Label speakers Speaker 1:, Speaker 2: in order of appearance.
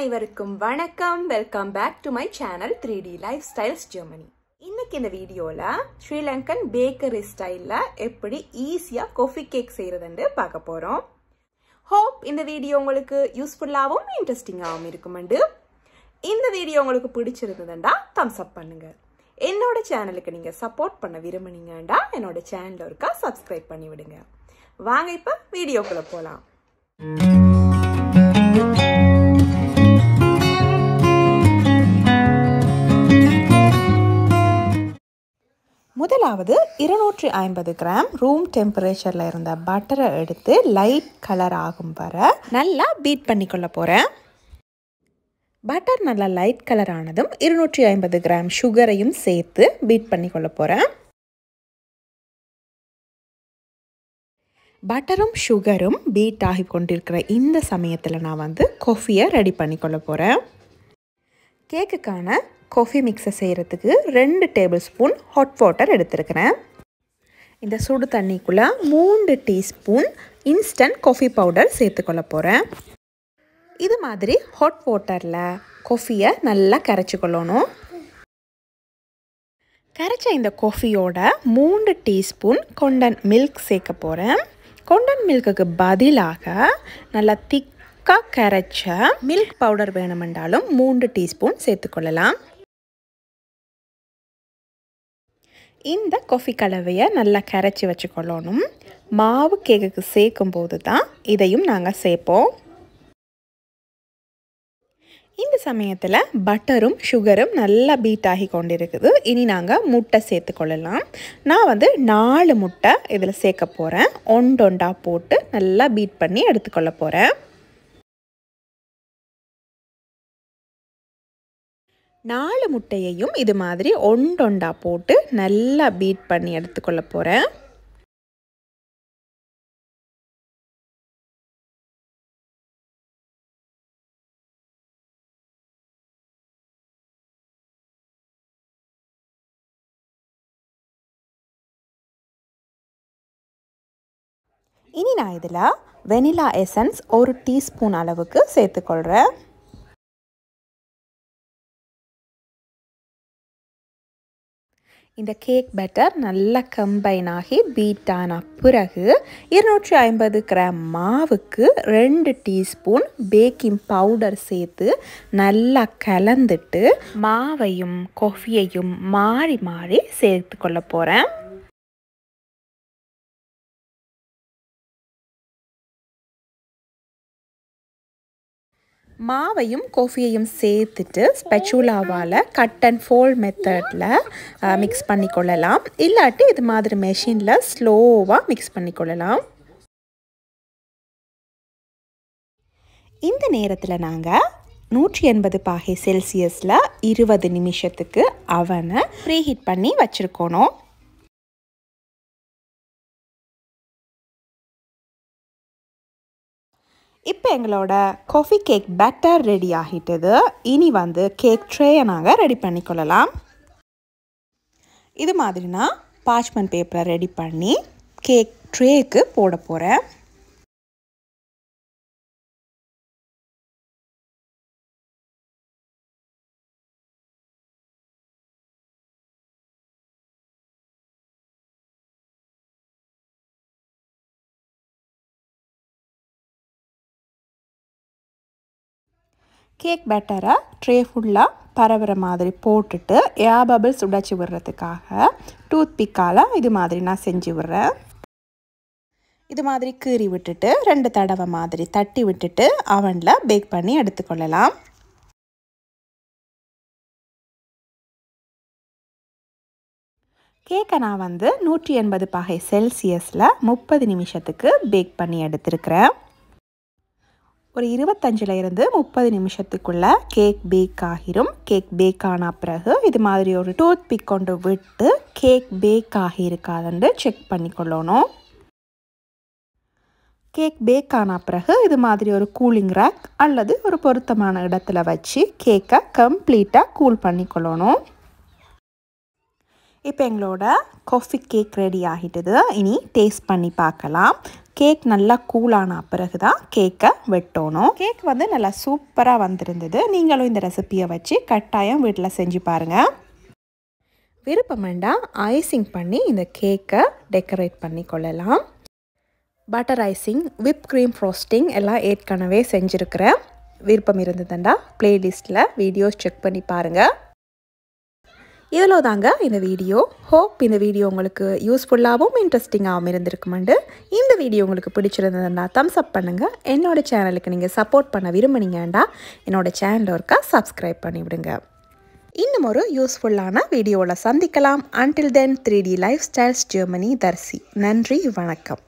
Speaker 1: அனைவருக்கும் வணக்கம். Welcome back to my channel 3D Lifestyles Germany. இன்னைக்கு இந்த வீடியோல ஸ்ரீலங்கன் பேக்கரி ஸ்டைல்ல எப்படி ஈஸியா காஃபி கேக் செய்யறதுன்னு பார்க்க போறோம். ஹோப் இந்த வீடியோ உங்களுக்கு யூஸ்ஃபுல்லாவும் இன்ட்ரெஸ்டிங்காவும் இருக்குமெண்டு. இந்த வீடியோ உங்களுக்கு பிடிச்சிருந்ததுண்டா தம்ஸ் அப் பண்ணுங்க. என்னோட சேனலுக்கு நீங்க சப்போர்ட் பண்ண விரும்புனீங்கடா என்னோட சேனல் ஒருக்கா சப்ஸ்கிரைப் பண்ணி விடுங்க. வாங்க இப்ப வீடியோக்குள்ள போலாம். முதலாவது 250 கிராம் ரூம் டெம்பரேச்சரில் இருந்த பட்டரை எடுத்து லைட் கலர் ஆகும் வரை நல்லா பீட் பண்ணிக்கொள்ள போகிறேன். பட்டர் நல்லா லைட் கலர் ஆனதும் 250 கிராம் சுகரையும் சேர்த்து பீட் பண்ணிக்கொள்ள போகிறேன். பட்டரும் சுகரும் பீட் ஆகி கொண்டிருக்கிற இந்த சமயத்தில் நான் காஃபியை ரெடி பண்ணிக்கொள்ள போகிறேன். கேக்குக்கான காஃபி மிக்ஸை செய்கிறதுக்கு 2 டேபிள் ஸ்பூன் ஹாட் வாட்டர் எடுத்துருக்கிறேன். இந்த சுடு தண்ணிக்குள்ளே 3 டீஸ்பூன் இன்ஸ்டன்ட் காஃபி பவுடர் சேர்த்துக்கொள்ள போகிறேன். இது மாதிரி ஹாட் வாட்டரில் காஃபியை நல்லா கரைச்சி கொள்ளணும். கரைச்ச இந்த காஃபியோட 3 டீஸ்பூன் கொண்டன் மில்க் சேர்க்க போகிறேன். கொண்டன் மில்க்குக்கு பதிலாக நல்லா திக்காக கரைச்ச மில்க் பவுடர் வேணுமென்றாலும் 3 டீஸ்பூன் சேர்த்துக்கொள்ளலாம். இந்த காஃபி கலவையை நல்லா கரைச்சி வச்சுக்கொள்ளணும். மாவு கேக்குக்கு சேர்க்கும் போது தான் இதையும் நாங்கள் சேர்ப்போம். இந்த சமயத்தில் பட்டரும் சுகரும் நல்லா பீட் ஆகி கொண்டிருக்குது. இனி நாங்கள் முட்டை சேர்த்துக்கொள்ளலாம். நான் 4 முட்டை இதில் சேர்க்க போகிறேன். ஒண்டொண்டா போட்டு நல்லா பீட் பண்ணி எடுத்துக்கொள்ள போகிறேன். 4 முட்டையையும் இது மாதிரி ஒண்டொண்டா போட்டு நல்லா பீட் பண்ணி எடுத்துக்கொள்ள போகிறேன். இனி நான் இதில் வெனிலா எசன்ஸ் 1 டீஸ்பூன் அளவுக்கு சேர்த்துக்கொள்கிறேன். இந்த கேக் பேட்டர் நல்லா கம்பைன் ஆகி பீட் ஆன பிறகு 250 கிராம் மாவுக்கு 2 டீஸ்பூன் பேக்கிங் பவுடர் சேர்த்து நல்லா கலந்துட்டு மாவையும் காஃபியையும் மாறி மாறி சேர்த்து கொள்ள போகிறேன். மாவையும் காஃபியையும் சேர்த்துட்டு ஸ்பெச்சுலாவால் கட் அண்ட் ஃபோல்ட் மெத்தடில் மிக்ஸ் பண்ணிக்கொள்ளலாம். இல்லாட்டி இது மாதிரி மெஷினில் ஸ்லோவாக மிக்ஸ் பண்ணிக்கொள்ளலாம். இந்த நேரத்தில் நாங்கள் 180 பாகை செல்சியஸில் 20 நிமிஷத்துக்கு அவனை ப்ரீஹீட் பண்ணி வச்சுருக்கணும். இப்போ எங்களோட காஃபி கேக் பேட்டர் ரெடி ஆகிட்டது. இனி கேக் ட்ரேயை நாங்கள் ரெடி பண்ணிக்கொள்ளலாம். இது மாதிரி நான் பார்ச்மெண்ட் பேப்பரை ரெடி பண்ணி கேக் ட்ரேக்கு போட போகிறேன். கேக் பேட்டரை ட்ரே ஃபுல்லாக பரவுற மாதிரி போட்டுட்டு ஏர் பபிள்ஸ் உடைச்சி விடுறதுக்காக டூத் பிக்கால் இது மாதிரி நான் செஞ்சு விடுறேன். இது மாதிரி கீறி விட்டுட்டு 2 தடவை மாதிரி தட்டி விட்டுட்டு அவனில் பேக் பண்ணி எடுத்துக்கொள்ளலாம். கேக்கை நான் 180 பாகை செல்சியஸில் 30 நிமிஷத்துக்கு பேக் பண்ணி எடுத்துருக்கிறேன். ஒரு 25 to 30 நிமிஷத்துக்குள்ளே கேக் பேக் ஆகிரும். கேக் பேக் ஆன பிறகு இது மாதிரி ஒரு டூத் பிக் கொண்டு விட்டு கேக் பேக் ஆகியிருக்காதுன்னு செக் பண்ணிக்கொள்ளணும். கேக் பேக் ஆன பிறகு இது மாதிரி ஒரு கூலிங் ரேக் அல்லது ஒரு பொருத்தமான இடத்துல வச்சு கேக்கை கம்ப்ளீட்டாக கூல் பண்ணிக்கொள்ளணும். இப்போ எங்களோட காஃபி கேக் ரெடி ஆகிட்டது. இனி டேஸ்ட் பண்ணி பார்க்கலாம். கேக் நல்லா கூலான பிறகு தான் கேக்கை வெட்டணும். கேக் வந்து நல்லா சூப்பராக வந்திருந்தது. நீங்களும் இந்த ரெசிபியை வச்சு கட்டாயம் வீட்டில் செஞ்சு பாருங்கள். விருப்பம் வேண்டாம் ஐசிங் பண்ணி இந்த கேக்கை டெக்கரேட் பண்ணி கொள்ளலாம். Butter icing, whip cream frosting எல்லாம் ஏற்கனவே செஞ்சுருக்கிறேன். விருப்பம் இருந்ததுண்டா ப்ளேலிஸ்ட்டில் வீடியோஸ் செக் பண்ணி பாருங்கள். இவ்வளோ தாங்க இந்த வீடியோ. ஹோப் இந்த வீடியோ உங்களுக்கு யூஸ்ஃபுல்லாகவும் இன்ட்ரெஸ்டிங்காகவும் இருந்திருக்குமெண்டு. இந்த வீடியோ உங்களுக்கு பிடிச்சிருந்ததுன்னா தம்ஸ் அப் பண்ணுங்கள். என்னோடய சேனலுக்கு நீங்கள் சப்போர்ட் பண்ண விரும்புனீங்கண்டா என்னோடய சேனல் ஒருக்கா சப்ஸ்கிரைப் பண்ணிவிடுங்க. இன்னும் ஒரு யூஸ்ஃபுல்லான வீடியோவில் சந்திக்கலாம். Until then 3D Lifestyles Germany தர்சி. நன்றி, வணக்கம்.